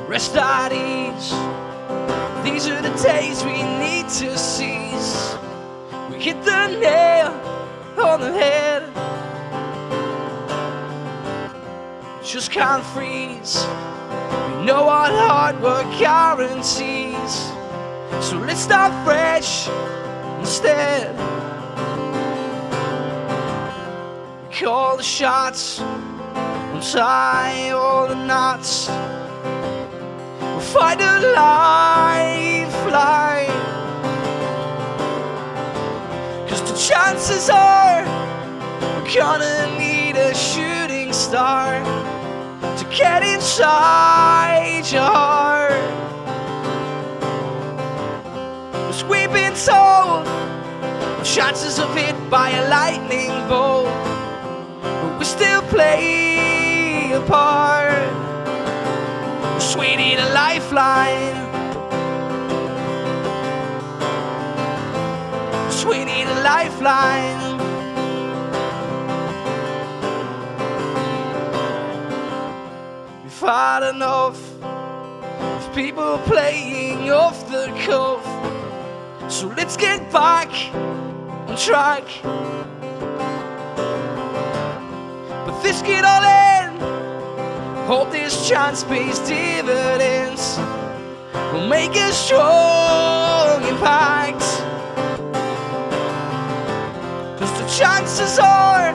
Rest at ease. These are the days we need to seize. We hit the nail on the head. Just can't freeze. We know what hard work guarantees. So let's start fresh instead. Call the shots, untie all the knots. Find a lifeline, 'cause the chances are we're gonna need a shooting star to get inside your heart. 'Cause we've been told the chances of hit by a lightning bolt, but we still play a part. We need a lifeline. We need a lifeline. We've had enough of people playing off the cuff. So let's get back on track. But this get all in. Hope this chance pays dividends. Will make a strong impact. 'Cause the chances are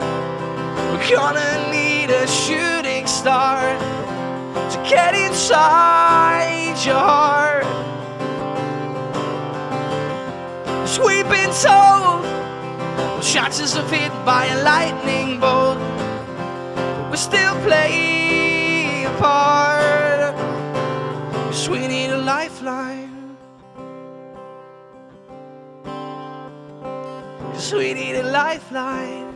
we're gonna need a shooting star to get inside your heart. 'Cause we've been told the chances of hit by a lightning bolt, but we still play apart. 'Cause we need a lifeline. 'Cause we need a lifeline.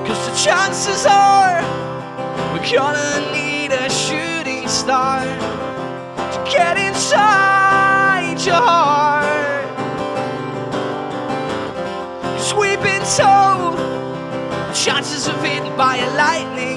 'Cause the chances are we're gonna need a shooting star to get inside your heart. 'Cause we've been told chances of hit by a lightning